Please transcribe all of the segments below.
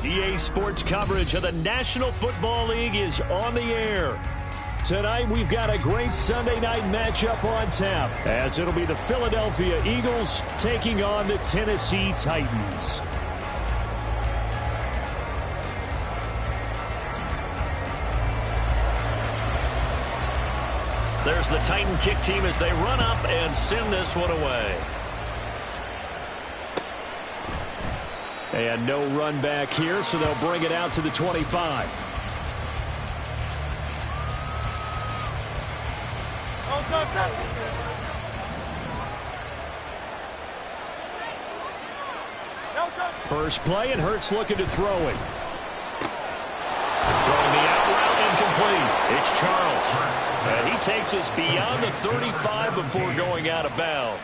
EA Sports coverage of the National Football League is on the air. Tonight, we've got a great Sunday night matchup on tap, as it'll be the Philadelphia Eagles taking on the Tennessee Titans. There's the Titan kick team as they run up and send this one away. And no run back here, so they'll bring it out to the 25. First play, and Hurts looking to throw it. Throwing the out route incomplete. It's Charles. And he takes us beyond the 35 before going out of bounds.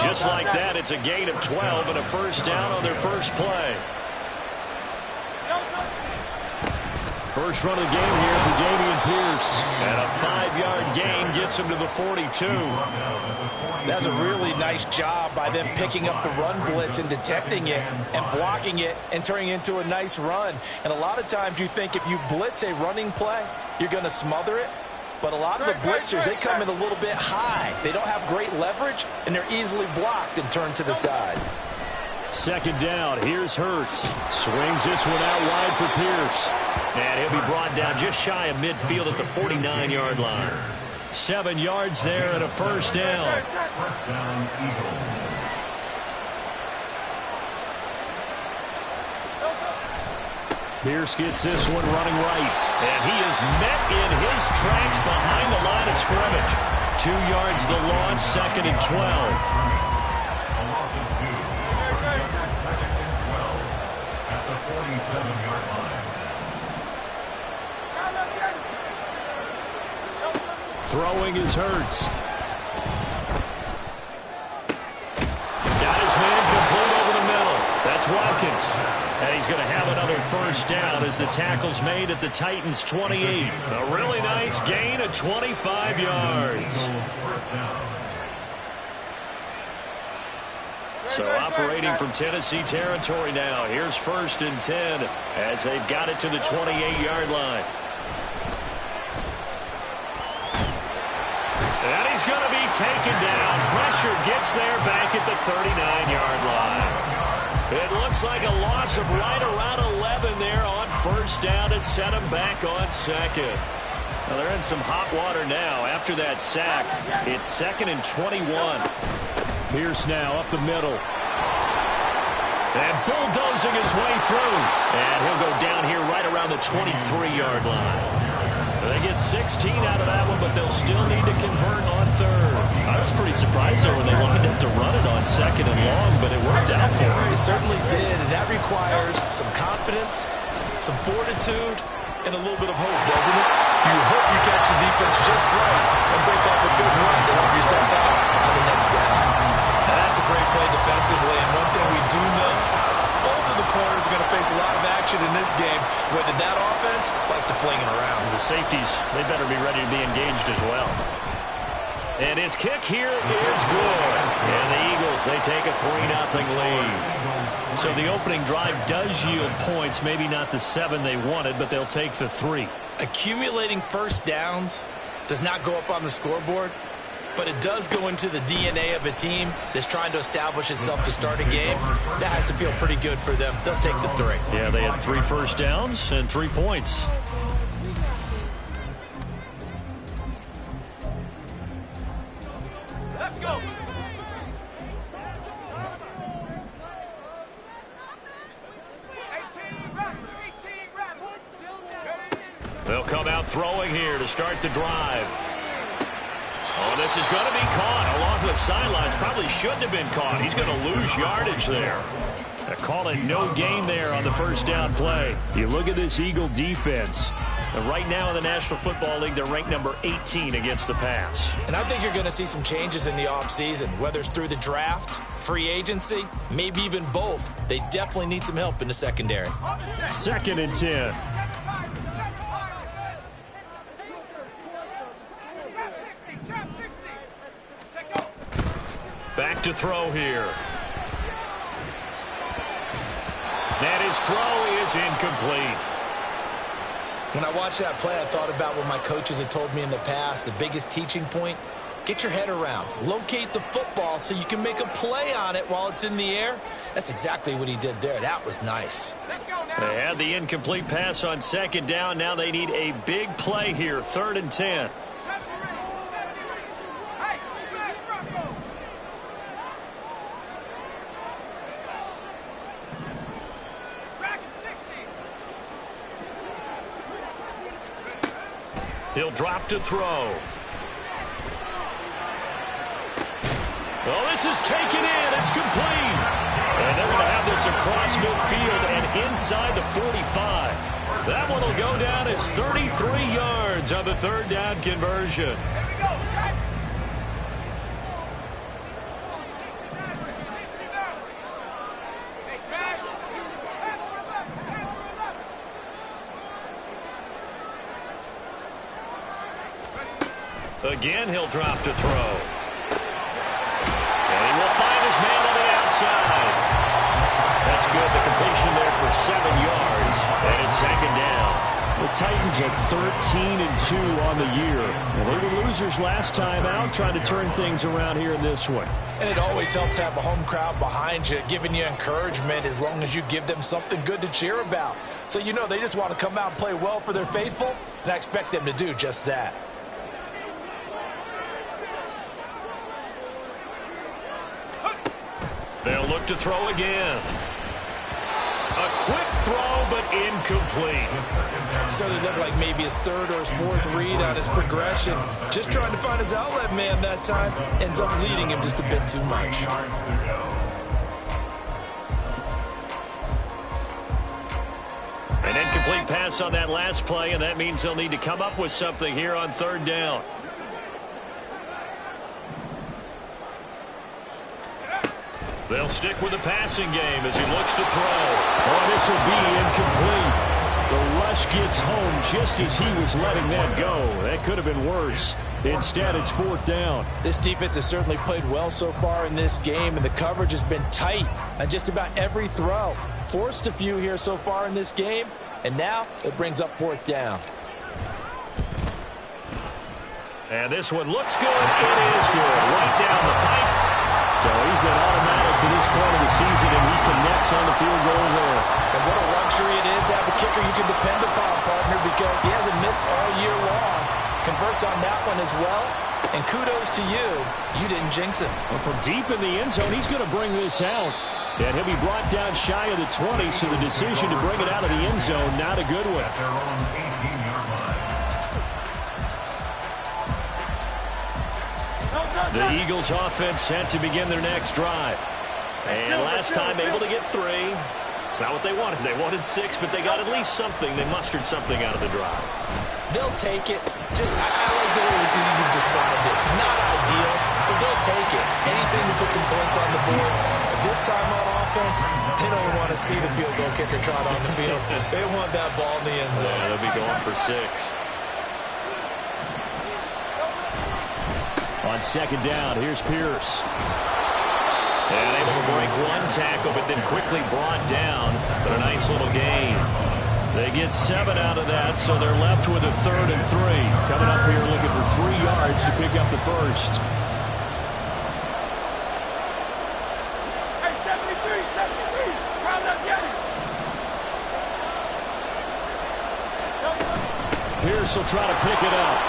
Just like that, it's a gain of 12 and a first down on their first play. First run of the game here for Dameon Pierce. And a 5-yard gain gets him to the 42. That's a really nice job by them picking up the run blitz and detecting it and blocking it and turning it into a nice run. And a lot of times you think if you blitz a running play, you're going to smother it. But a lot of the blitzers, they come in a little bit high. They don't have great leverage, and they're easily blocked and turned to the side. Second down. Here's Hurts. Swings this one out wide for Pierce. And he'll be brought down just shy of midfield at the 49-yard line. 7 yards there and a first down. First down, Eagles. Pierce gets this one running right. And he is met in his tracks behind the line of scrimmage. 2 yards the loss, second and 12. A loss of 2. Second and 12 at the 47-yard line. Throwing is Hurts. Got his man complete over the middle. That's Watkins. And he's going to have another first down as the tackle's made at the Titans' 28. A really nice gain of 25 yards. So operating from Tennessee territory now. Here's first and 10 as they've got it to the 28-yard line. And he's going to be taken down. Pressure gets there back at the 39-yard line. It looks like a loss of right around 11 there on first down to set them back on second. Well, they're in some hot water now after that sack. It's second and 21. Pierce now up the middle. And bulldozing his way through. And he'll go down here right around the 23-yard line. They get 16 out of that one, but they'll still need to convert on third. I was pretty surprised there when they lined up to run it on second and long, but it worked out for them. It certainly did, and that requires some confidence, some fortitude, and a little bit of hope, doesn't it? You hope you catch the defense just right and break off a good run to help yourself out on the next down. Now, that's a great play defensively, and one thing we do know, both of the corners are going to face a lot of action in this game. The way that offense likes to fling it around. The safeties, they better be ready to be engaged as well. And his kick here is good. And the Eagles, they take a 3-0 lead. So the opening drive does yield points, maybe not the 7 they wanted, but they'll take the 3. Accumulating first downs does not go up on the scoreboard, but it does go into the DNA of a team that's trying to establish itself to start a game. That has to feel pretty good for them. They'll take the 3. Yeah, they had 3 first downs and 3 points. Let's go. They'll come out throwing here to start the drive. Oh, this is going to be caught along the sidelines. Probably shouldn't have been caught. He's going to lose yardage there. They call it no gain there on the first down play. You look at this Eagle defense. And right now in the National Football League, they're ranked number 18 against the pass. And I think you're going to see some changes in the offseason, whether it's through the draft, free agency, maybe even both. They definitely need some help in the secondary. 2nd and 10. Back to throw here. And his throw is incomplete. When I watched that play, I thought about what my coaches had told me in the past. The biggest teaching point, get your head around. Locate the football so you can make a play on it while it's in the air. That's exactly what he did there. That was nice. They had the incomplete pass on 2nd down. Now they need a big play here, 3rd and 10. He'll drop to throw. Well, this is taken in. It's complete. And they're going to have this across midfield and inside the 45. That one will go down as 33 yards on the 3rd down conversion. Again, he'll drop to throw. And he will find his man on the outside. That's good. The completion there for 7 yards. And it's 2nd down. The Titans are 13-2 on the year. And they were losers last time out, trying to turn things around here in this one. And it always helps to have a home crowd behind you, giving you encouragement as long as you give them something good to cheer about. So you know they just want to come out and play well for their faithful, and I expect them to do just that. They'll look to throw again. A quick throw, but incomplete. So they look like maybe his 3rd or his 4th read on his progression. Just trying to find his outlet man that time. Ends up leading him just a bit too much. An incomplete pass on that last play, and that means they'll need to come up with something here on 3rd down. They'll stick with the passing game as he looks to throw. Oh, this will be incomplete. The rush gets home just as he was letting that go. That could have been worse. Instead, it's 4th down. This defense has certainly played well so far in this game, and the coverage has been tight on just about every throw. Forced a few here so far in this game, and now it brings up 4th down. And this one looks good. It is good. Right down the pipe. So he's been automatic to this point of the season, and he connects on the field goal there. And what a luxury it is to have a kicker you can depend upon, partner, because he hasn't missed all year long. Converts on that one as well. And kudos to you. You didn't jinx him. Well, from deep in the end zone, he's going to bring this out. And he'll be brought down shy of the 20, so the decision to bring it out of the end zone, not a good one. The Eagles offense set to begin their next drive. And last time able to get 3. It's not what they wanted. They wanted 6, but they got at least something. They mustered something out of the drive. They'll take it. I like the way you described it. Not ideal, but they'll take it. Anything to put some points on the board. But this time on offense, they don't want to see the field goal kicker trot on the field. They want that ball in the end zone. Yeah, they'll be going for 6. On second down, here's Pierce. And able to break 1 tackle, but then quickly brought down. But a nice little gain. They get 7 out of that, so they're left with a 3rd and 3. Coming up here looking for 3 yards to pick up the first. Hey, 73, 73. Round up, get it. Pierce will try to pick it up.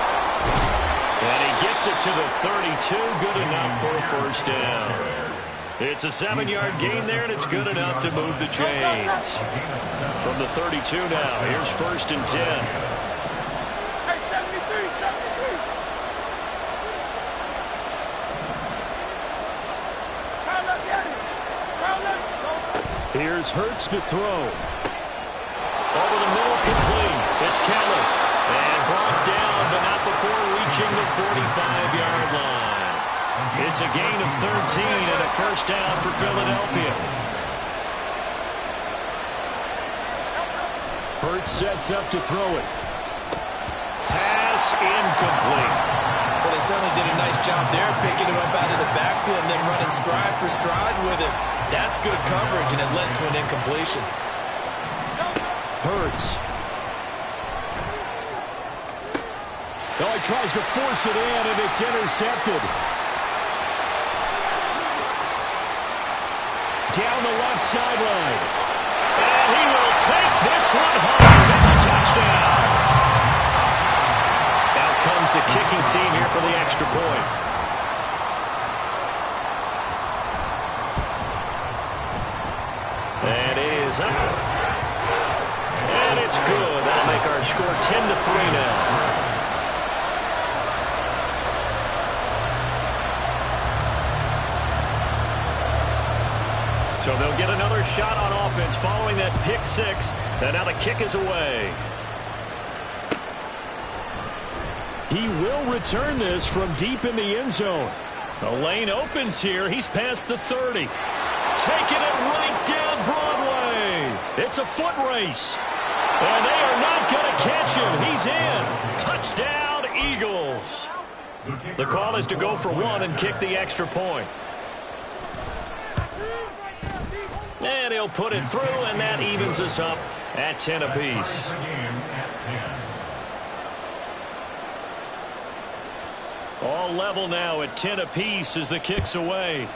And he gets it to the 32. Good enough for a first down. It's a 7-yard gain there, and it's good enough to move the chains. From the 32 now, here's 1st and 10. Hey, 73, 73. Round up, get it. Round up. Here's Hurts to throw. Over the middle, complete. It's Kelly. And brought down, but not before reaching the 45-yard line. It's a gain of 13 and a first down for Philadelphia. Hurts sets up to throw it. Pass incomplete. Well, they certainly did a nice job there, picking him up out of the backfield and then running stride for stride with it. That's good coverage, and it led to an incompletion. Hurts. Oh, he tries to force it in, and it's intercepted. Down the left sideline. And he will take this one home. It's a touchdown. Out comes the kicking team here for the extra point. And it is up. And it's good. That'll make our score 10-3 now. So they'll get another shot on offense following that pick 6. And now the kick is away. He will return this from deep in the end zone. The lane opens here. He's past the 30. Taking it right down Broadway. It's a foot race. And they are not going to catch him. He's in. Touchdown, Eagles. The call is to go for 1 and kick the extra point. And he'll put it through, and that evens us up at 10 apiece. All level now at 10 apiece as the kick's away.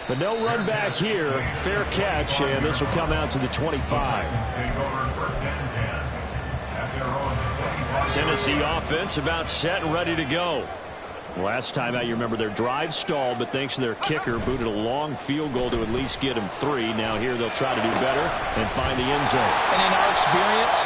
But no run back here. Fair catch, and this will come out to the 25. Tennessee offense about set and ready to go. Last time out, you remember their drive stalled, but thanks to their kicker, booted a long field goal to at least get him 3. Now here they'll try to do better and find the end zone. And in our experience,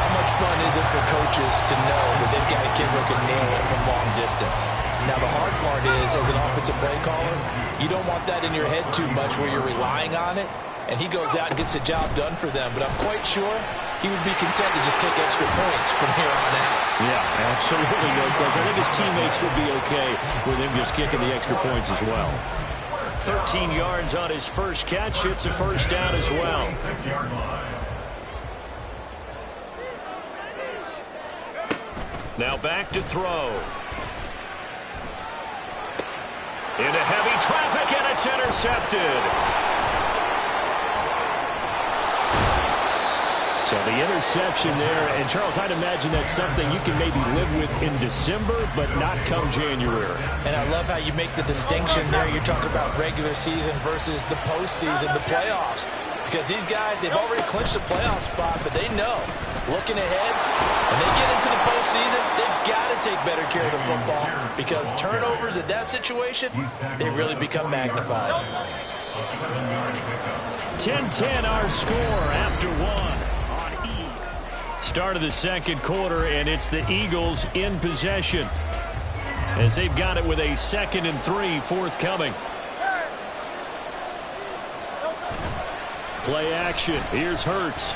how much fun is it for coaches to know that they've got a kid who can nail it from long distance? Now the hard part is, as an offensive play caller, you don't want that in your head too much where you're relying on it, and he goes out and gets the job done for them. But I'm quite sure he would be content to just kick extra points from here on out. Yeah, absolutely no question. I think his teammates would be okay with him just kicking the extra points as well. 13 yards on his first catch. It's a first down as well. Now back to throw. Into heavy traffic, and it's intercepted. So the interception there, and Charles, I'd imagine that's something you can maybe live with in December, but not come January. And I love how you make the distinction there. You're talking about regular season versus the postseason, the playoffs. Because these guys, they've already clinched a playoff spot, but they know, looking ahead, when they get into the postseason, they've got to take better care of the football because turnovers in that situation, they really become magnified. 10-10 our score after 1. Start of the second quarter, and it's the Eagles in possession as they've got it with a 2nd and 3 forthcoming. Play action. Here's Hurts.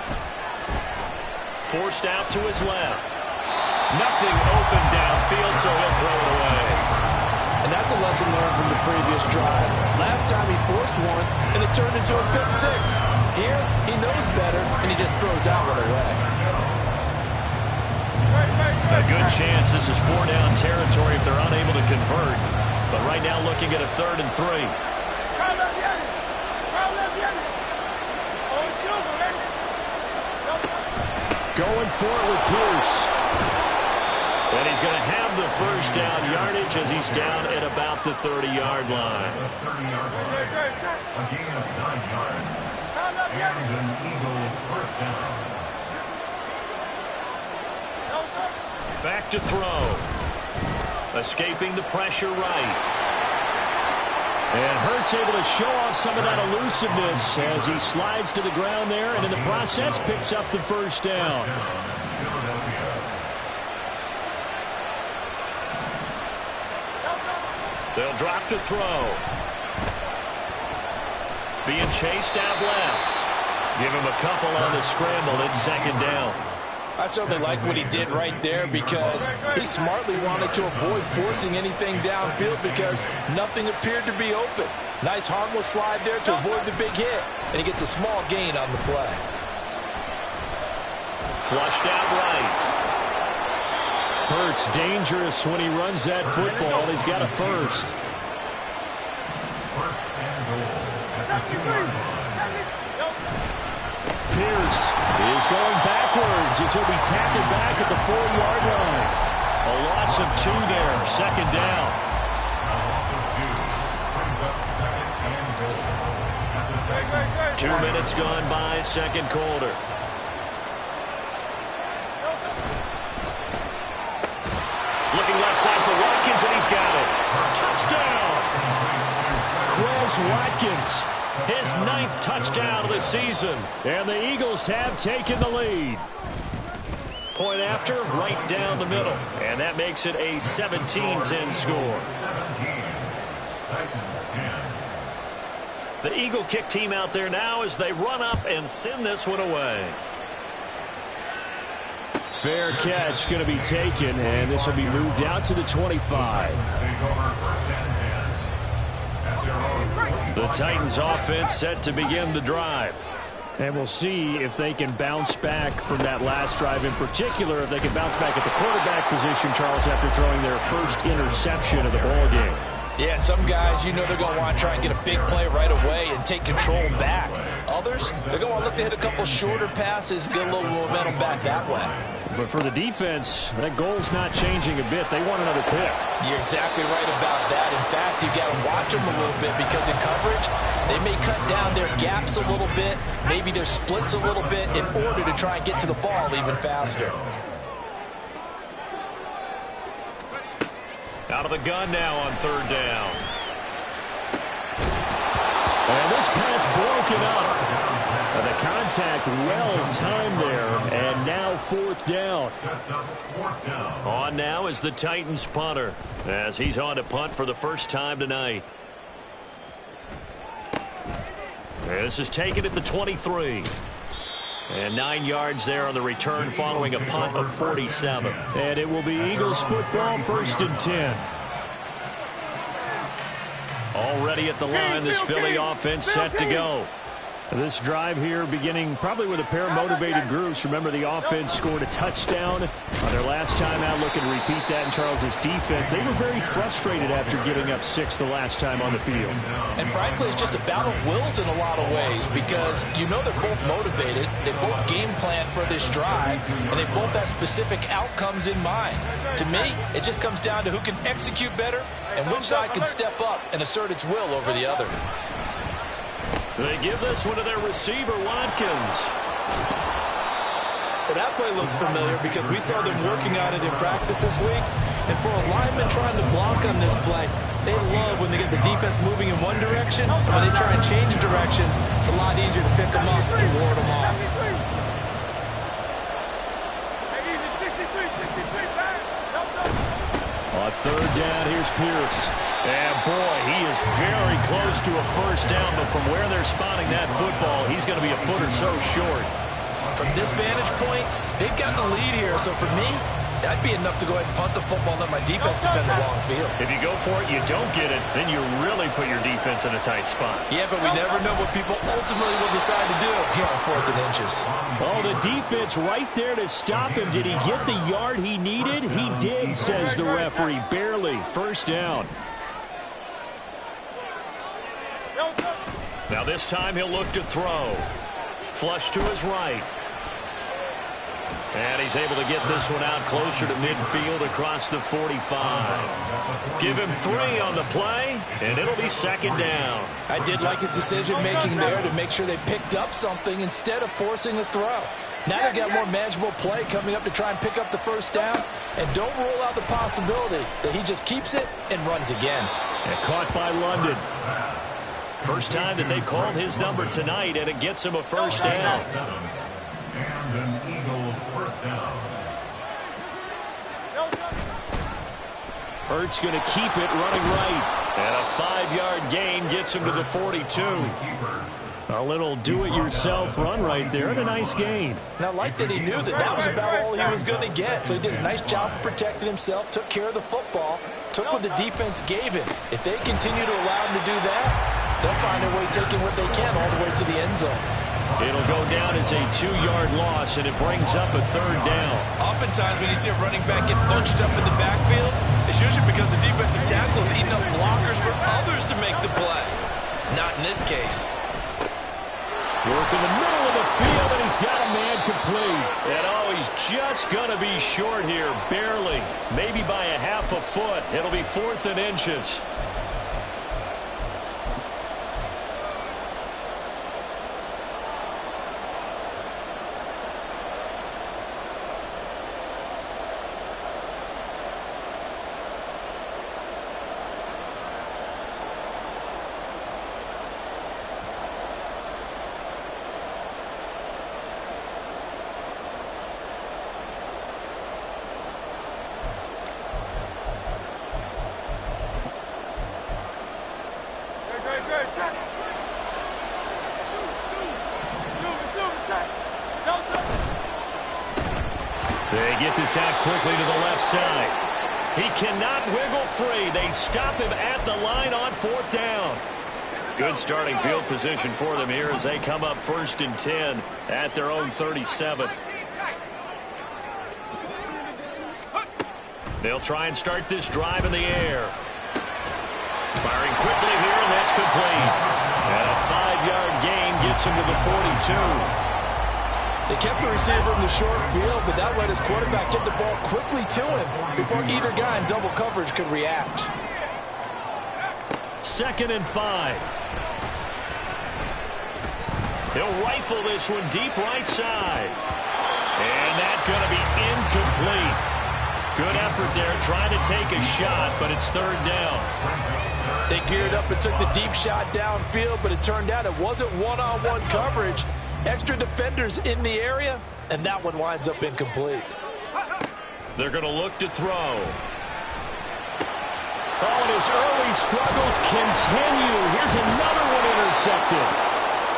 Forced out to his left. Nothing open downfield, so he'll throw it away. And that's a lesson learned from the previous drive. Last time he forced one, and it turned into a pick six. Here, he knows better, and he just throws that one away. A good chance this is 4-down territory if they're unable to convert. But right now looking at a 3rd and 3. Going for it with Pierce. And he's going to have the first down yardage as he's down at about the 30-yard line. The 30-yard line. A gain of 9 yards. And an Eagle first down. Back to throw. Escaping the pressure right. And Hurts able to show off some of that elusiveness as he slides to the ground there and in the process picks up the first down. They'll drop to throw. Being chased out left. Give him a couple on the scramble. It's 2nd down. I certainly like what he did right there because he smartly wanted to avoid forcing anything downfield because nothing appeared to be open. Nice harmless slide there to avoid the big hit, and he gets a small gain on the play. Flushed out right. Hurts dangerous when he runs that football. He's got a first. First and goal at the 2-yard line. Pierce is going backwards as he'll be tackled back at the 4-yard line. A loss of 2 there, 2nd down. A loss of 2 brings up 2nd and goal. 2 minutes gone by, second quarter. Looking left side for Watkins, and he's got it. Touchdown! Quez Watkins. His 9th touchdown of the season. And the Eagles have taken the lead. Point after, right down the middle. And that makes it a 17-10 score. 17. Titans 10. The Eagle kick team out there now as they run up and send this one away. Fair catch going to be taken, and this will be moved out to the 25. Take over first and 10. The Titans offense set to begin the drive. And we'll see if they can bounce back from that last drive, in particular if they can bounce back at the quarterback position, Charles, after throwing their first interception of the ball game. Yeah, some guys, you know they're going to want to try and get a big play right away and take control back. Others, they're going to want to look to hit a couple shorter passes, get a little momentum back that way. But for the defense, that goal's not changing a bit. They want another pick. You're exactly right about that. In fact, you got to watch them a little bit because in coverage, they may cut down their gaps a little bit, maybe their splits a little bit in order to try and get to the ball even faster. Out of the gun now on 3rd down. And this pass broken up. And the contact well timed there. And now 4th down. On now is the Titans punter as he's on to punt for the first time tonight. This is taken at the 23. And 9 yards there on the return following a punt of 47. And it will be Eagles football, 1st and 10. Already at the line, this Philly offense set to go. This drive here beginning probably with a pair of motivated groups. Remember, the offense scored a touchdown on their last time out. Looking to repeat that in Charles's defense. They were very frustrated after giving up 6 the last time on the field. And frankly, it's just a battle of wills in a lot of ways because you know they're both motivated. They both game plan for this drive, and they both have specific outcomes in mind. To me, it just comes down to who can execute better and which side can step up and assert its will over the other. They give this one to their receiver, Watkins. Well, that play looks familiar because we saw them working on it in practice this week. And for a lineman trying to block on this play, they love when they get the defense moving in one direction. And when they try and change directions, it's a lot easier to pick them up and ward them off. third down, here's Pierce. And boy, he is very close to a first down, but from where they're spotting that football, he's going to be a foot or so short. From this vantage point, they've got the lead here, so for me, that'd be enough to go ahead and punt the football and let my defense defend the long field. If you go for it, you don't get it, then you really put your defense in a tight spot. Yeah, but we never know what people ultimately will decide to do here on 4th and inches. Oh, the defense right there to stop him. Did he get the yard he needed? He did, says the referee. Barely. First down. Now this time he'll look to throw. Flush to his right. And he's able to get this one out closer to midfield across the 45. Give him 3 on the play, and it'll be second down. I did like his decision-making there to make sure they picked up something instead of forcing the throw. Now they've got more manageable play coming up to try and pick up the first down, and don't rule out the possibility that he just keeps it and runs again. And caught by London. First time that they called his number tonight, and it gets him a first down. And an Eagles first down. Hurts going to keep it running right. And a 5-yard gain gets him to the 42. A little do-it-yourself run right there, and a nice gain. Now, like that he knew that was about all he was going to get, so he did a nice job of protecting himself, took care of the football, took what the defense gave him. If they continue to allow him to do that, they'll find a way taking what they can all the way to the end zone. It'll go down as a 2-yard loss, and it brings up a third down. Oftentimes when you see a running back get bunched up in the backfield, it's usually because the defensive tackle is eating up blockers for others to make the play. Not in this case. Work in the middle of the field, and he's got a man complete. And oh, he's just going to be short here, barely. Maybe by a half a foot. It'll be 4th and inches. They get this out quickly to the left side. He cannot wiggle free. They stop him at the line on 4th down. Good starting field position for them here as they come up 1st and 10 at their own 37. They'll try and start this drive in the air. Firing quickly here, and that's complete. And a 5-yard gain gets him to the 42. They kept the receiver in the short field, but that let his quarterback get the ball quickly to him before either guy in double coverage could react. 2nd and 5. He'll rifle this one deep right side. And that's going to be incomplete. Good effort there, trying to take a shot, but it's 3rd down. They geared up and took the deep shot downfield, but it turned out it wasn't one-on-one coverage. Extra defenders in the area, and that one winds up incomplete. They're going to look to throw. Oh, and his early struggles continue. Here's another one intercepted.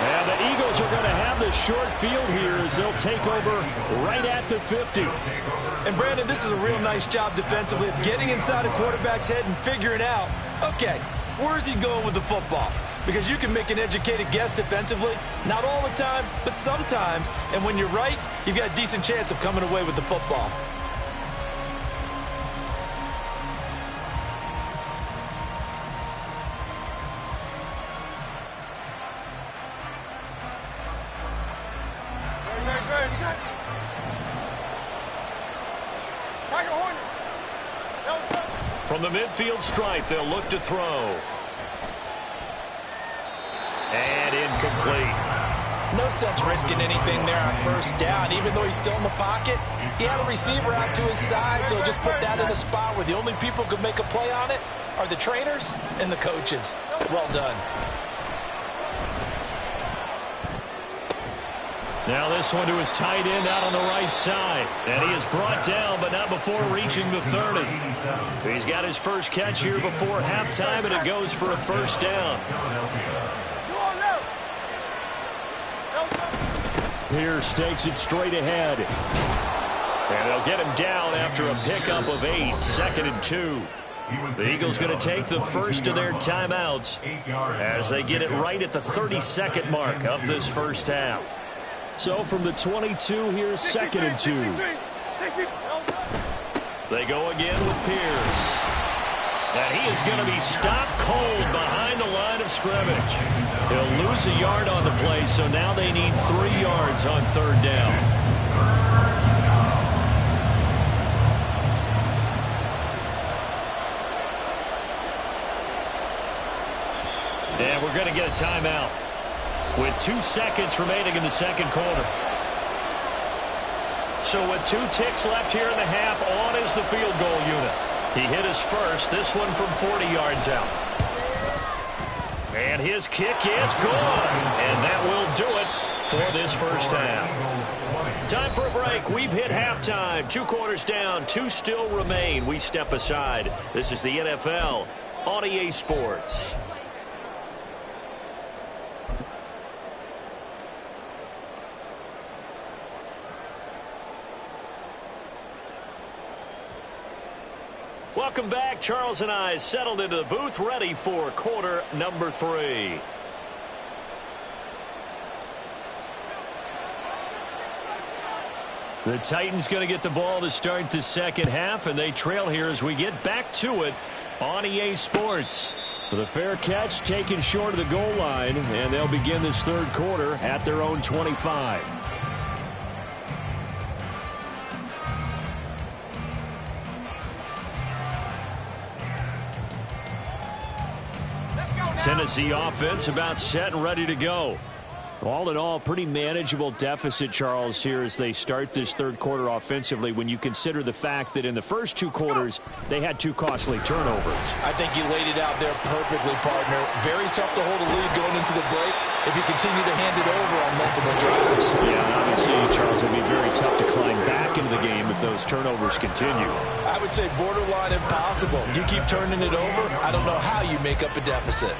And the Eagles are going to have the short field here as they'll take over right at the 50. And, Brandon, this is a real nice job defensively of getting inside a quarterback's head and figuring out, okay, where's he going with the football? Because you can make an educated guess defensively, not all the time, but sometimes. And when you're right, you've got a decent chance of coming away with the football. From the midfield stripe, they'll look to throw. And incomplete. No sense risking anything there on 1st down. Even though he's still in the pocket, he had a receiver out to his side, so just put that in a spot where the only people who could make a play on it are the trainers and the coaches. Well done. Now this one to his tight end out on the right side. And he is brought down, but not before reaching the 30. He's got his first catch here before halftime, and it goes for a first down. Pierce takes it straight ahead. And they'll get him down after a pickup of 8, 2nd and 2. The Eagles going to take the first of their timeouts as they get it right at the 32nd mark of this first half. So from the 22, here's 2nd and 2. They go again with Pierce. And he is going to be stopped cold behind the line of scrimmage. He'll lose a yard on the play, so now they need 3 yards on 3rd down. And we're going to get a timeout with 2 seconds remaining in the second quarter. So with 2 ticks left here in the half, on is the field goal unit. He hit his first, this one from 40 yards out. And his kick is good. And that will do it for this first half. Time for a break. We've hit halftime. 2 quarters down, 2 still remain. We step aside. This is the NFL on EA Sports. Welcome back. Charles and I settled into the booth, ready for quarter number 3. The Titans going to get the ball to start the second half, and they trail here as we get back to it on EA Sports. The fair catch taken short of the goal line, and they'll begin this third quarter at their own 25. Tennessee offense about set and ready to go. All in all, pretty manageable deficit, Charles, here as they start this third quarter offensively when you consider the fact that in the first 2 quarters, they had 2 costly turnovers. I think you laid it out there perfectly, partner. Very tough to hold a lead going into the break if you continue to hand it over on multiple drives. Yeah, and obviously, Charles, it'll be very tough to climb back into the game if those turnovers continue. I would say borderline impossible. You keep turning it over, I don't know how you make up a deficit.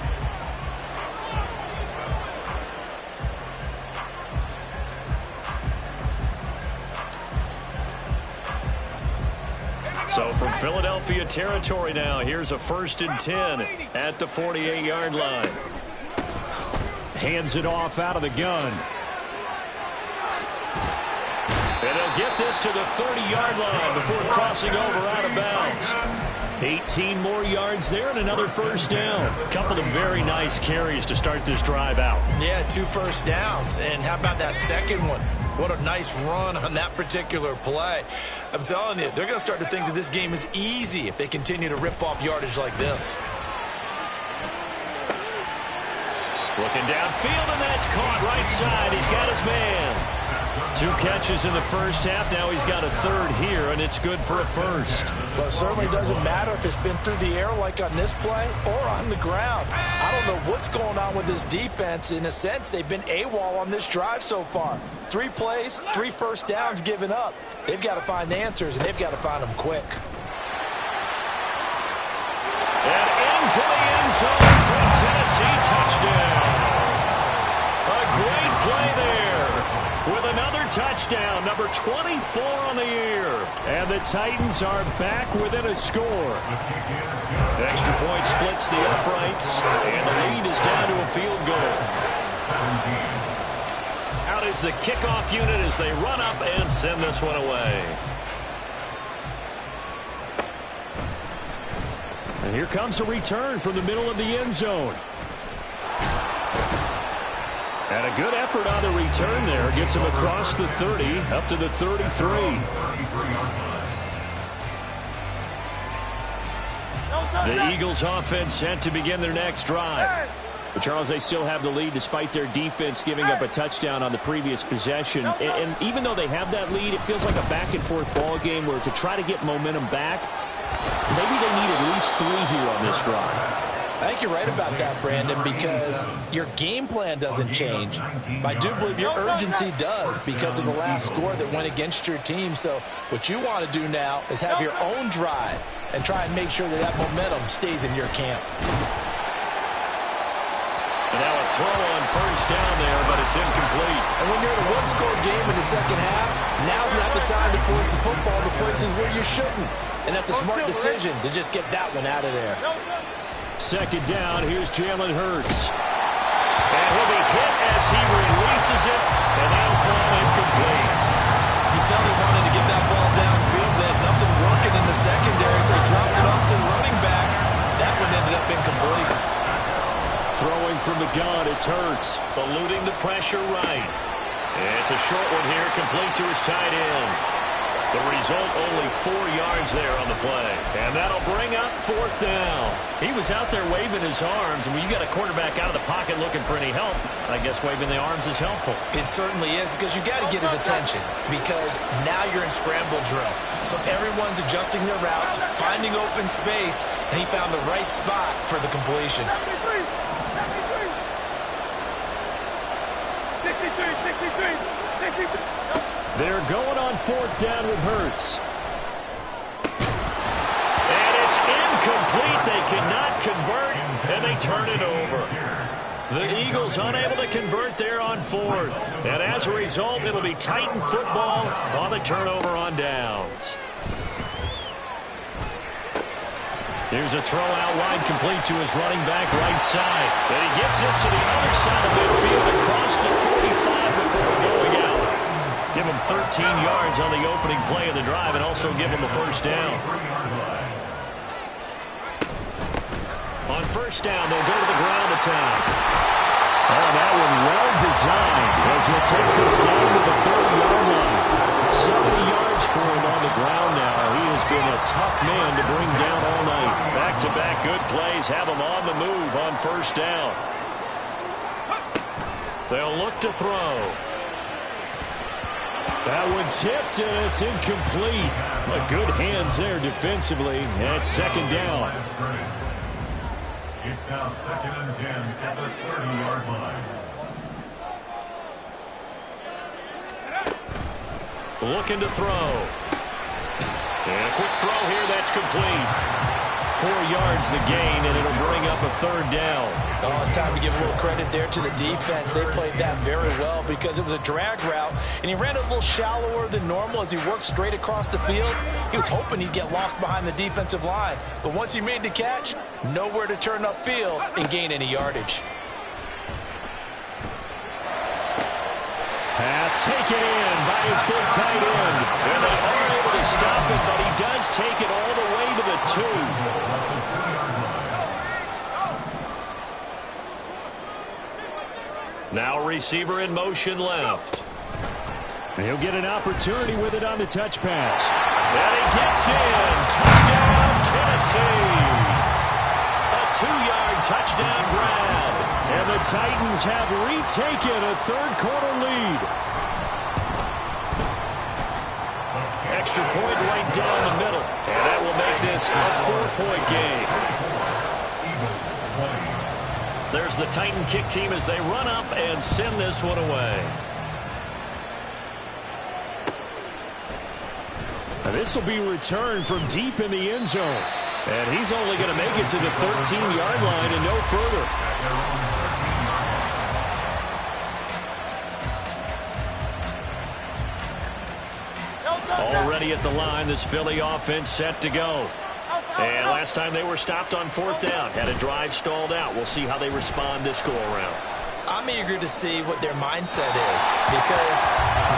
So from Philadelphia territory now, here's a 1st and 10 at the 48-yard line. Hands it off out of the gun. And he'll get this to the 30-yard line before crossing over out of bounds. 18 more yards there and another first down. A couple of very nice carries to start this drive out. Yeah, 2 first downs. And how about that second one? What a nice run on that particular play. I'm telling you, they're going to start to think that this game is easy if they continue to rip off yardage like this. Looking downfield, and that's caught right side. He's got his man. 2 catches in the first half. Now he's got a 3rd here, and it's good for a first. Well, it certainly doesn't matter if it's been through the air like on this play or on the ground. I don't know what's going on with this defense. In a sense, they've been AWOL on this drive so far. 3 plays, 3 first downs given up. They've got to find answers, and they've got to find them quick. And into the end zone for a Tennessee touchdown. A great play there with another touchdown, number 24 on the year. And the Titans are back within a score. Extra point splits the uprights, and the lead is down to a field goal. Out is the kickoff unit as they run up and send this one away. And here comes a return from the middle of the end zone. And a good effort on the return there. Gets him across the 30, up to the 33. The Eagles offense set to begin their next drive. But Charles, they still have the lead despite their defense giving up a touchdown on the previous possession. And even though they have that lead, it feels like a back-and-forth ball game where to try to get momentum back, maybe they need at least 3 here on this drive. I think you're right about that, Brandon, because your game plan doesn't change. I do believe your urgency does because of the last score that went against your team. So what you want to do now is have your own drive and try and make sure that that momentum stays in your camp. And now a throw on first down there, but it's incomplete. And when you're in a one-score game in the second half, now's not the time to force the football to places where you shouldn't. And that's a smart decision to just get that one out of there. Second down, here's Jalen Hurts. And he'll be hit as he releases it, and that'll fall incomplete. You tell he wanted to get that ball downfield. They had nothing working in the secondary, so he dropped it off to the running back. That one ended up incomplete. Throwing from the gun, it's Hurts, eluding the pressure right. It's a short one here, complete to his tight end. The result, only 4 yards there on the play. And that'll bring up fourth down. He was out there waving his arms, and when you got a quarterback out of the pocket looking for any help, I guess waving the arms is helpful. It certainly is, because you got to get his attention, because now you're in scramble drill. So everyone's adjusting their routes, finding open space, and he found the right spot for the completion. 63. They're going on fourth down with Hurts. And it's incomplete. They cannot convert, and they turn it over. The Eagles unable to convert there on fourth. And as a result, it'll be Titan football on the turnover on downs. Here's a throw out wide, complete to his running back right side. And he gets this to the other side of midfield across the 45 before going out. Give him 13 yards on the opening play of the drive and also give him a first down. On first down, they'll go to the ground attack. Oh, that one well designed as he'll take this down to the 30-yard line. 70 yards for him on the ground now. He has been a tough man to bring down all night. Back-to-back good plays have him on the move on first down. They'll look to throw. That one tipped, and it's incomplete. But good hands there defensively. And it's second down. It's now 2nd and 10 at the 30-yard line. Looking to throw. And a quick throw here, that's complete. 4 yards the gain, and it'll bring up a third down. Oh, it's time to give a little credit there to the defense. They played that very well because it was a drag route, and he ran it a little shallower than normal as he worked straight across the field. He was hoping he'd get lost behind the defensive line, but once he made the catch, nowhere to turn upfield and gain any yardage. Pass taken in by his big tight end. And they aren't able to stop it, but he does take it all the way to the 2. Now receiver in motion left. He'll get an opportunity with it on the touch pass. And he gets in. Touchdown, Tennessee. A 2-yard touchdown grab. And the Titans have retaken a third-quarter lead. Extra point right down the middle. And that will make this a 4-point game. There's the Titan kick team as they run up and send this one away. Now this will be returned from deep in the end zone. And he's only going to make it to the 13-yard line and no further. Already at the line, this Philly offense set to go. And last time they were stopped on fourth down, had a drive stalled out. We'll see how they respond this go-around. I'm eager to see what their mindset is, because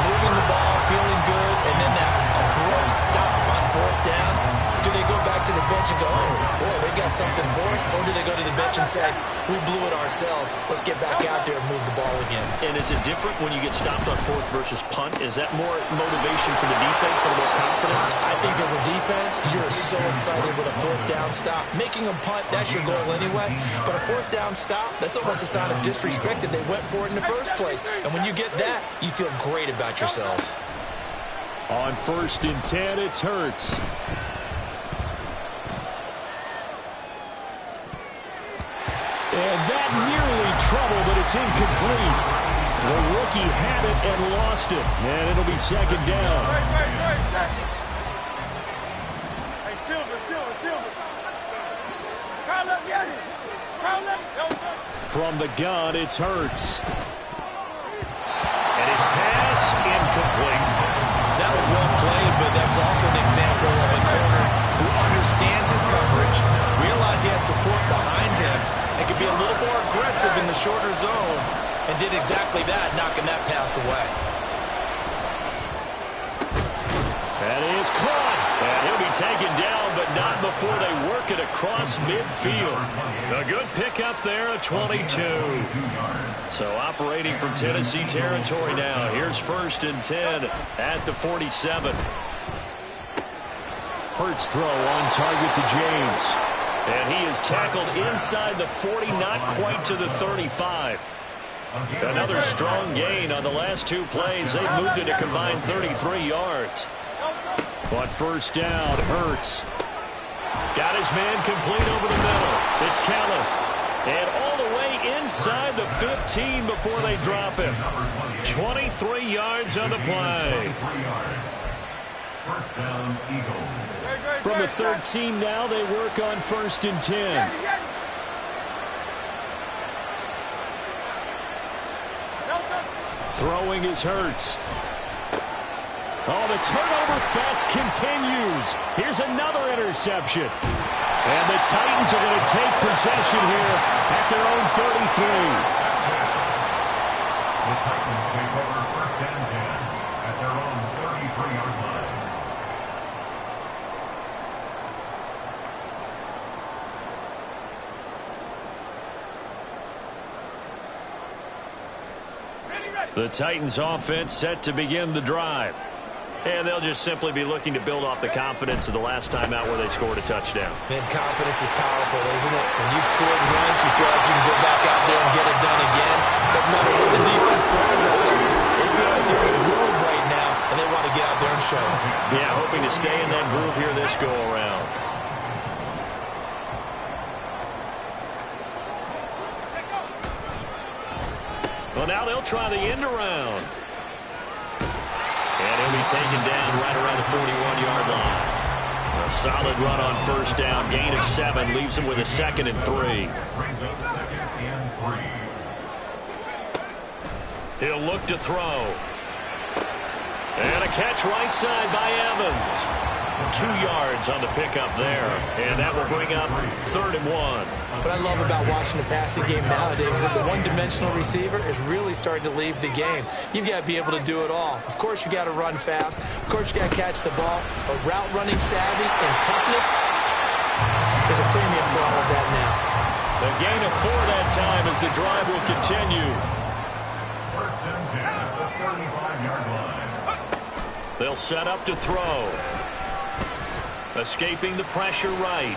moving the ball, feeling good, and then that abrupt stop on fourth down, do they go back to the bench and go, oh, boy, they got something for us, or do they go to the bench and say, we blew it ourselves, let's get back out there and move the ball again? And is it different when you get stopped on fourth versus punt? Is that more motivation for the defense, a little more confidence? I think as a defense, you're so excited with a fourth down stop. Making them punt, that's your goal anyway, but a fourth down stop, that's almost a sign of disrespect that they went for it in the first place. And when you get that, you feel great about yourselves. On 1st and 10, it's Hurts. trouble, but it's incomplete. The rookie had it and lost it, and it'll be second down. Hey, Silver. Carl up, get it. From the gun, it's Hurts. And his pass incomplete. That was well played, but that's also an example of a corner who understands his coverage, realized he had support behind him, and could be a little more aggressive in the shorter zone, and did exactly that, knocking that pass away. That is caught. And he'll be taken down, but not before they work it across midfield. A good pickup there, a 22. So operating from Tennessee territory now. Here's 1st and 10 at the 47. Hurts throw on target to James. And he is tackled inside the 40, not quite to the 35. Another strong gain on the last 2 plays. They've moved it a combined 33 yards. On 1st down, Hurts. Got his man complete over the middle. It's Kelly. And all the way inside the 15 before they drop him. 23 yards on the play. First down, Eagles. From the 13 now, they work on 1st and 10. Throwing is Hurts. Oh, the turnover fest continues. Here's another interception. And the Titans are going to take possession here at their own 33. The Titans take over 1st and 10 at their own 33-yard line. The Titans offense set to begin the drive. And they'll just simply be looking to build off the confidence of the last time out where they scored a touchdown. Man, confidence is powerful, isn't it? When you've scored once, you feel like you can go back out there and get it done again. No matter what the defense throws at them, they feel like they're in a groove right now, and they want to get out there and show it. Yeah, hoping to stay in that groove here this go-around. Well, now they'll try the end around. And he'll be taken down right around the 41-yard line. A solid run on 1st down. Gain of 7 leaves him with a 2nd and 3. Brings up 2nd and 3. He'll look to throw. And a catch right side by Evans. 2 yards on the pickup there. And that will bring up 3rd and 1. What I love about watching the passing game nowadays is that the one-dimensional receiver is really starting to leave the game. You've got to be able to do it all. Of course, you got to run fast. Of course, you got to catch the ball. But route running savvy and toughness, there's a premium for all of that now. The gain of 4 that time as the drive will continue. 1st and 10 at the 35-yard line. They'll set up to throw. Escaping the pressure right.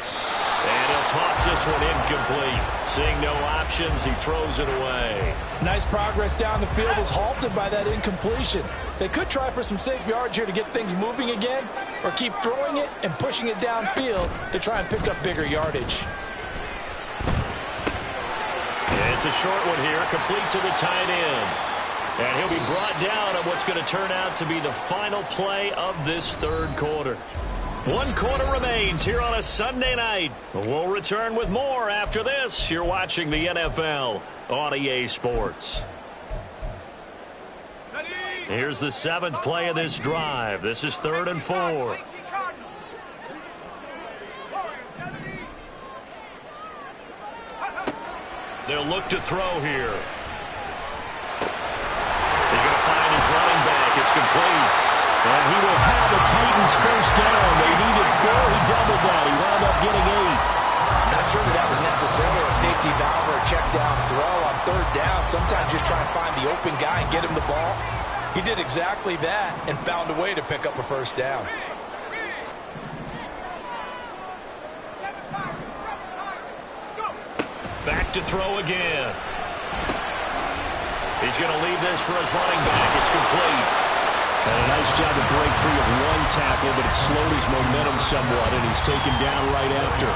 And he'll toss this one incomplete. Seeing no options, he throws it away. Nice progress down the field was halted by that incompletion. They could try for some safe yards here to get things moving again, or keep throwing it and pushing it downfield to try and pick up bigger yardage. And it's a short one here, complete to the tight end. And he'll be brought down on what's going to turn out to be the final play of this 3rd quarter. 1 quarter remains here on a Sunday night. We'll return with more after this. You're watching the NFL on EA Sports. Here's the 7th play of this drive. This is 3rd and 4. They'll look to throw here. He's going to find his running back. It's complete. And he will have the Titans 1st down. They needed 4. He doubled that. He wound up getting 8. Not sure that was necessarily a safety valve or a check down throw on 3rd down. Sometimes just try and find the open guy and get him the ball. He did exactly that and found a way to pick up a 1st down. Back to throw again. He's going to leave this for his running back. It's complete. And a nice job to break free of 1 tackle, but it slowed his momentum somewhat, and he's taken down right after.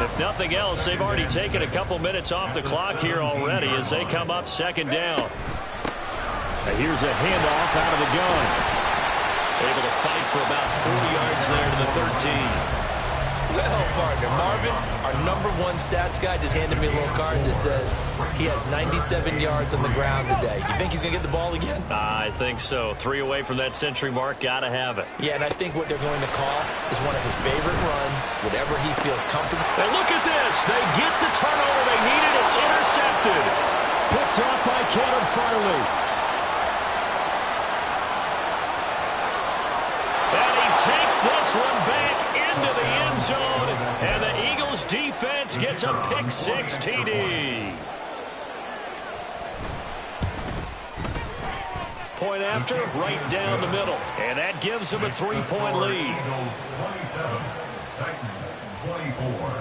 If nothing else, they've already taken a couple minutes off the clock here already as they come up second down. And here's a handoff out of the gun. Able to fight for about 40 yards there to the 13. Well, partner, Marvin, our #1 stats guy just handed me a little card that says he has 97 yards on the ground today. You think he's going to get the ball again? I think so. 3 away from that century mark. Got to have it. Yeah, and I think what they're going to call is one of his favorite runs, whatever he feels comfortable. And look at this. They get the turnover they needed. It's intercepted. Picked off by Caleb Farley. And he takes this one back into the end zone, and the Eagles defense gets a pick-6 TD. Point after, right down the middle, and that gives them a 3-point lead. Eagles 27, Titans 24.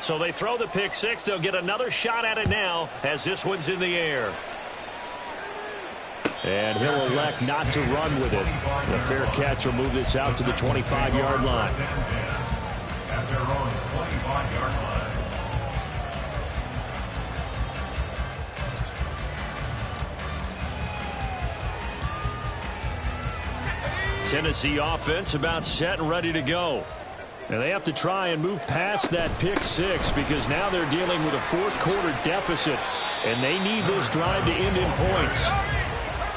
So they throw the pick-6. They'll get another shot at it now as this one's in the air. And he'll elect not to run with it. The fair catch will move this out to the 25-yard line. At their own 25-yard line. Tennessee offense about set and ready to go. And they have to try and move past that pick-6 because now they're dealing with a fourth-quarter deficit, and they need this drive to end in points.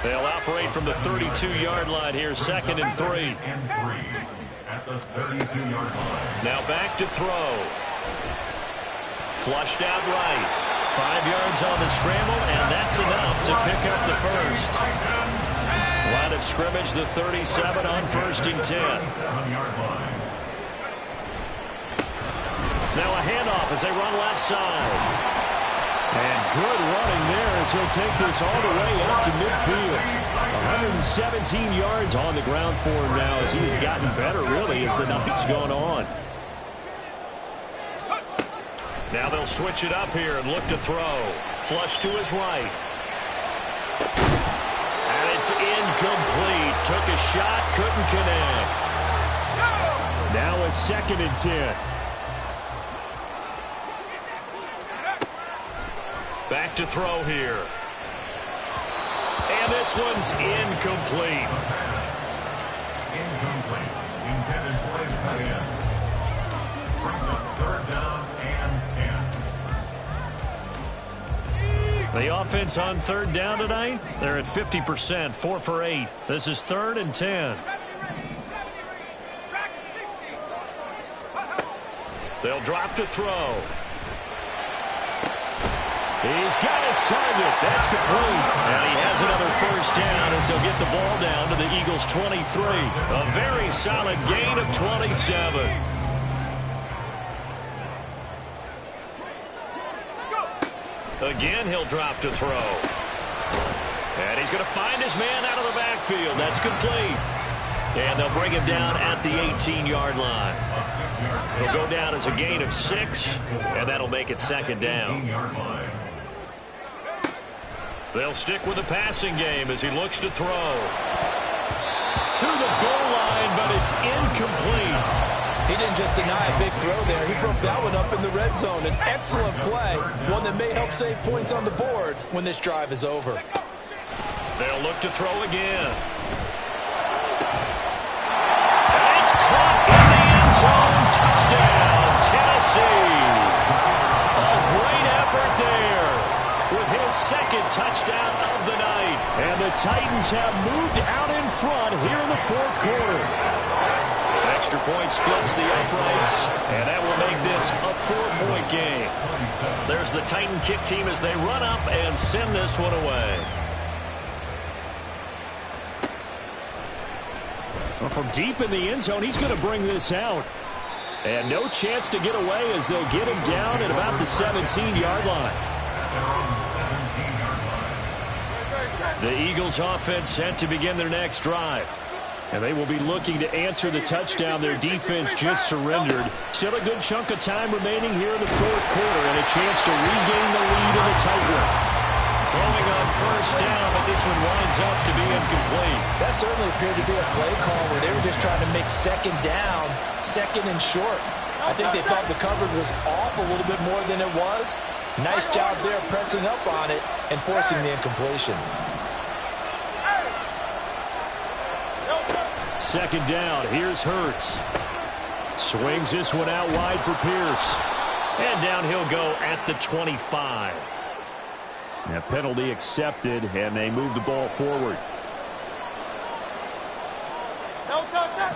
They'll operate from the 32-yard line here, 2nd and 3. At the 32-yard line. Now back to throw. Flushed out right. 5 yards on the scramble, and that's enough to pick up the first. Line of scrimmage, the 37 on 1st and 10. 7-yard line. Now a handoff as they run left side. And good running there as he'll take this all the way up to midfield. 117 yards on the ground for him now as he's gotten better, really, as the night's gone on. Now they'll switch it up here and look to throw. Flush to his right. And it's incomplete. Took a shot, couldn't connect. Now a 2nd and 10. Back to throw here. And this one's incomplete. Incomplete. Intended for a tight end. Brings up 3rd down and 10. The offense on 3rd down tonight, they're at 50%, 4 for 8. This is 3rd and 10. They'll drop to throw. He's got his target. That's complete. And he has another first down as they'll get the ball down to the Eagles' 23. A very solid gain of 27. Again, he'll drop to throw. And he's going to find his man out of the backfield. That's complete. And they'll bring him down at the 18-yard line. He'll go down as a gain of 6, and that'll make it 2nd down. They'll stick with the passing game as he looks to throw. To the goal line, but it's incomplete. He didn't just deny a big throw there. He broke that one up in the red zone. An excellent play, one that may help save points on the board when this drive is over. They'll look to throw again. And it's caught in the end zone. Touchdown, Tennessee. A great effort there with his 2nd touchdown of the night. And the Titans have moved out in front here in the 4th quarter. Extra point splits the uprights, and that will make this a 4-point game. There's the Titan kick team as they run up and send this one away. Well, from deep in the end zone, he's going to bring this out. And no chance to get away as they'll get him down at about the 17-yard line. The Eagles offense set to begin their next drive. And they will be looking to answer the touchdown their defense just surrendered. Still a good chunk of time remaining here in the 4th quarter and a chance to regain the lead in the tight one. Throwing on first down, but this one winds up to be incomplete. That certainly appeared to be a play call where they were just trying to make 2nd down, 2nd and short. I think they thought the coverage was off a little bit more than it was. Nice job there pressing up on it and forcing the incompletion. Second down, here's Hurts. Swings this one out wide for Pierce. And down he'll go at the 25. That penalty accepted, and they move the ball forward. No touchdown.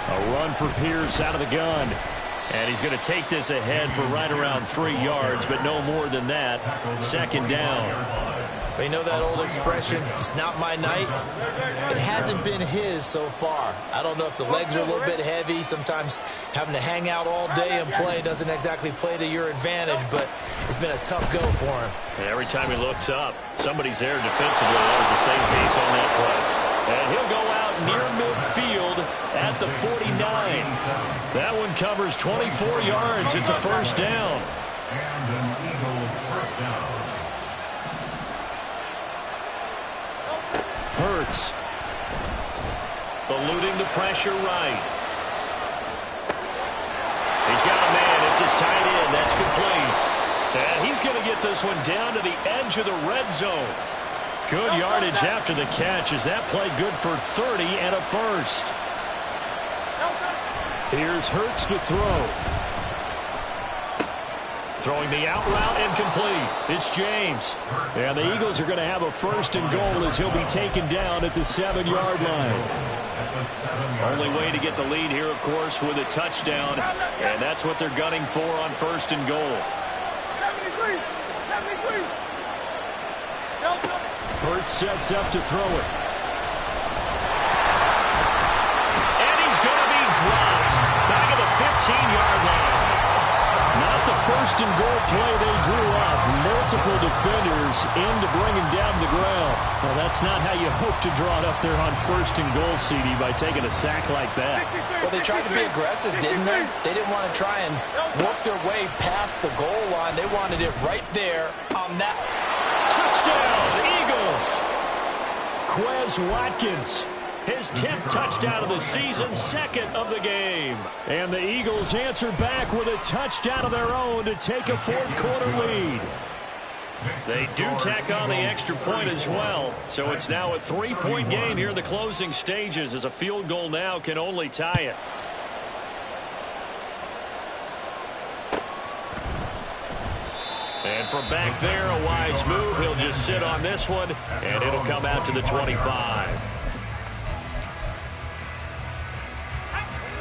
A run for Pierce out of the gun. And he's going to take this ahead for right around 3 yards, but no more than that. Second down. You know that old expression, it's not my night? It hasn't been his so far. I don't know if the legs are a little bit heavy. Sometimes having to hang out all day and play doesn't exactly play to your advantage, but it's been a tough go for him. And every time he looks up, somebody's there defensively. That was the same case on that play. And he'll go out near midfield at the 49. That one covers 24 yards. It's a first down. And an Eagle first down. Hurts. Eluding the pressure right. He's got a man. It's his tight end. That's complete. And he's going to get this one down to the edge of the red zone. Good yardage after the catch. Is that play good for 30 and a first? Here's Hurts to throw. Throwing the out route incomplete. It's James. And the Eagles are going to have a first and goal as he'll be taken down at the 7-yard line. Only way to get the lead here, of course, with a touchdown. And that's what they're gunning for on first and goal. 73. Hurts sets up to throw it. And he's going to be dropped back at the 15-yard line. Not the first and goal play they drew up. Multiple defenders in to bring him down to the ground. Well, that's not how you hope to draw it up there on first and goal, CD, by taking a sack like that. Well, they tried to be aggressive, didn't they? They didn't want to try and work their way past the goal line. They wanted it right there on that. Touchdown, Eagles. Quez Watkins. His 10th touchdown of the season, second of the game. And the Eagles answer back with a touchdown of their own to take a fourth-quarter lead. They do tack on the extra point as well. So it's now a 3-point game here in the closing stages, as a field goal now can only tie it. And from back there, a wise move. He'll just sit on this one, and it'll come out to the 25.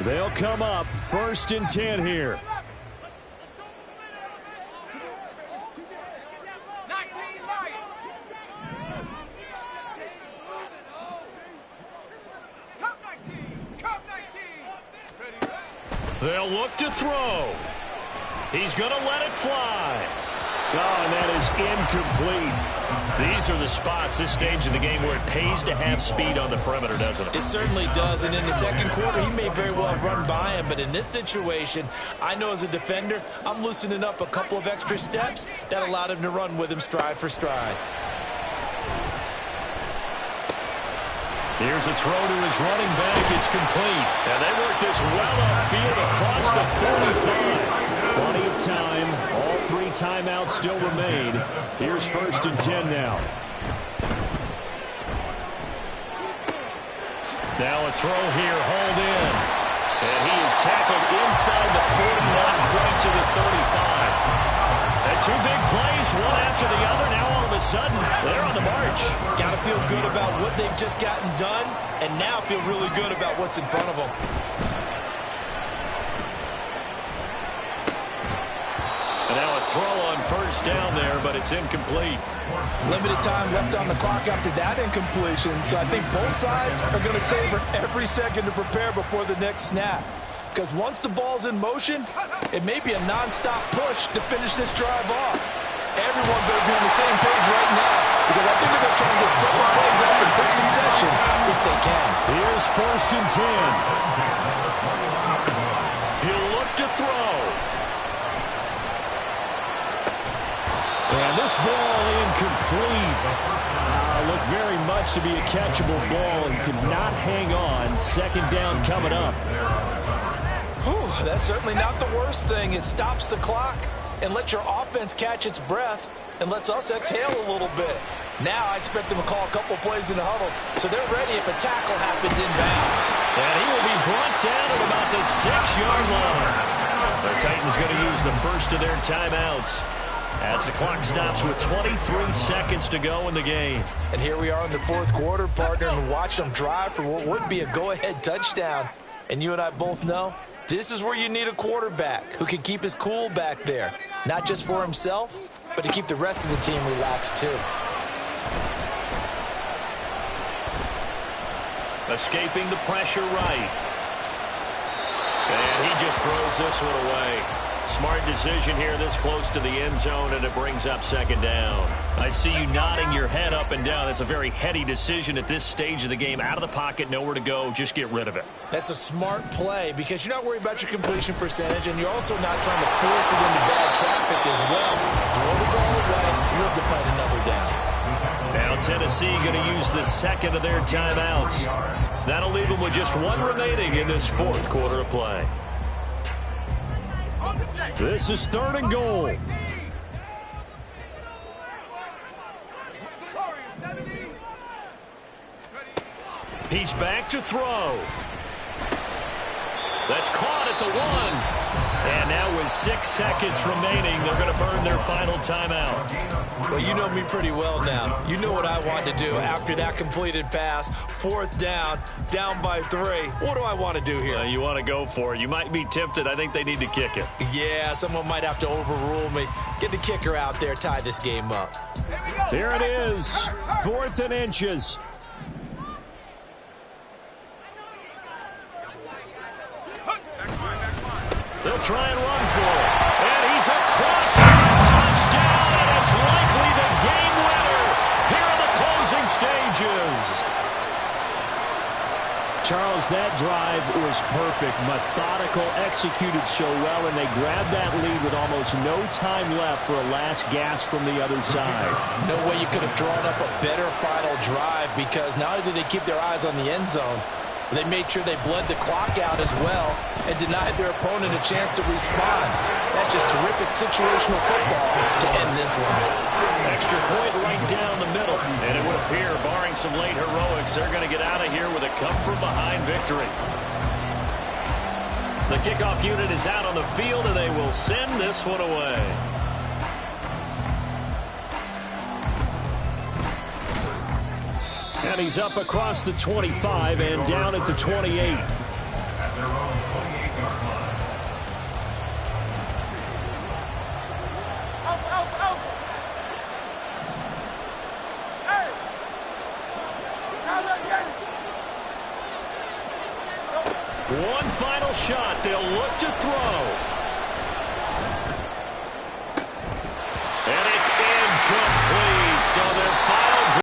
They'll come up first and 10 here. They'll look to throw. He's going to let it fly. Oh, and that is incomplete. These are the spots, this stage of the game, where it pays to have speed on the perimeter, doesn't it? It certainly does, and in the second quarter, he may very well run by him, but in this situation, I know as a defender, I'm loosening up a couple of extra steps that allowed him to run with him stride for stride. Here's a throw to his running back. It's complete. And they work this well upfield across the 45. Plenty of time. All 3 timeouts still remain. Here's first and 10 now. Now a throw here, hauled in. And he is tackled inside the 40, point to the 35. And 2 big plays, one after the other. Now all of a sudden, they're on the march. Got to feel good about what they've just gotten done, and now feel really good about what's in front of them. And now a throw on first down there, but it's incomplete. Limited time left on the clock after that incompletion, so I think both sides are going to savor every second to prepare before the next snap. Because once the ball's in motion, it may be a nonstop push to finish this drive off. Everyone better be on the same page right now, because I think they're going to try and get several plays up in quick succession if they can. Here's first and 10. He'll look to throw. And this ball incomplete. looked very much to be a catchable ball and could not hang on. Second down coming up. Whew, that's certainly not the worst thing. It stops the clock and lets your offense catch its breath and lets us exhale a little bit. Now I expect them to call a couple plays in the huddle, so they're ready if a tackle happens inbounds. And he will be brought down at about the 6-yard line. The Titans going to use the first of their timeouts as the clock stops with 23 seconds to go in the game. And here we are in the fourth quarter, partner, and watch them drive for what would be a go-ahead touchdown. And you and I both know this is where you need a quarterback who can keep his cool back there, not just for himself, but to keep the rest of the team relaxed too. Escaping the pressure right. And he just throws this one away. Smart decision here this close to the end zone, and it brings up second down. I see you nodding your head up and down. It's a very heady decision at this stage of the game. Out of the pocket, nowhere to go. Just get rid of it. That's a smart play because you're not worried about your completion percentage, and you're also not trying to force it into bad traffic as well. Throw the ball away. You have to fight another down. Now Tennessee going to use the second of their timeouts. That'll leave them with just one remaining in this fourth quarter of play. This is third and goal. He's back to throw. That's caught at the 1. And now with 6 seconds remaining, they're going to burn their final timeout. Well, you know me pretty well now. You know what I want to do after that completed pass. Fourth down, down by 3. What do I want to do here? You want to go for it. You might be tempted. I think they need to kick it. Yeah, someone might have to overrule me. Get the kicker out there, tie this game up. Here it is, 4th and inches. They'll try and run for it. And he's across for a touchdown, and it's likely the game winner here in the closing stages. Charles, that drive was perfect. Methodical, executed so well, and they grabbed that lead with almost no time left for a last gasp from the other side. No way you could have drawn up a better final drive because not only did they keep their eyes on the end zone, they made sure they bled the clock out as well and denied their opponent a chance to respond. That's just terrific situational football to end this one. Extra point right down the middle. And it would appear, barring some late heroics, they're going to get out of here with a come-from-behind victory. The kickoff unit is out on the field, and they will send this one away. And he's up across the 25 and down at the 28. At their own 28-yard line. Out. Hey! Now let's get it. One final shot. They'll look to throw.